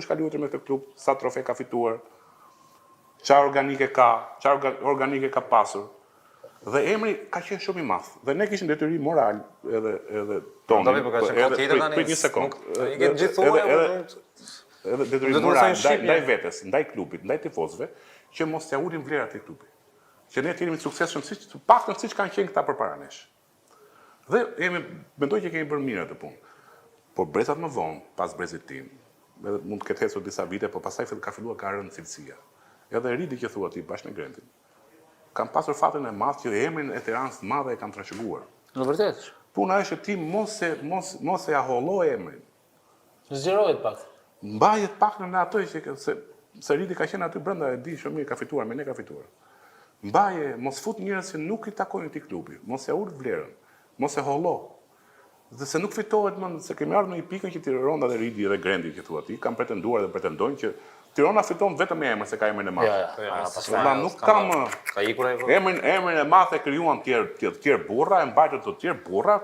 kush ka luajtur me këtë klub, sa trofe ka fituar, çfarë organike ka, çfarë organike ka pasur. Dhe emri ka qenë shumë i madh. Dhe ne kishim detyrim moral edhe tonë. Prit një sekond. Edhe detyrim moral ndaj vetes, ndaj klubit, ndaj tifozëve, që mos ja ulin vlerat e klubit. Që ne të jemi të suksesshëm paktën siç kanë qenë këta përpara nesh. Dhe mendoj që kemi bërë mirë atë punë. Por brezat më vonë, pas brezit tim, edhe mund të ketë hecur disa vite, por pastaj ka filluar ka rënë cilësia. Edhe Ridi që thua ti bashkë me Grentin, kam pasur fatin e madh që emrin e Tiranës të madhe e kam trashëguar. Në vërtet. Puna është që ti mos e ahollo emrin. Zgjerohet pak. Mbajet pak në ato që se Ridi ka qenë aty brenda, e di shumë mirë, ka fituar, me ne ka fituar. Mbaje, mos fut njerëz që nuk i takojnë këtij klubi, mos e ul vlerën, mos e hollo. Dhe se nuk fitohet më, se kemi ardhur në një pikë që Tirana dhe Ridi dhe Grendi që thua ti, kanë pretenduar dhe pretendojnë që Tirana fiton vetëm me emër se ka emrin e madh. Ja, nuk kam ka ikur ai. Emrin e madh e krijuan të tjerë burra, e mbajtur të tjerë burra.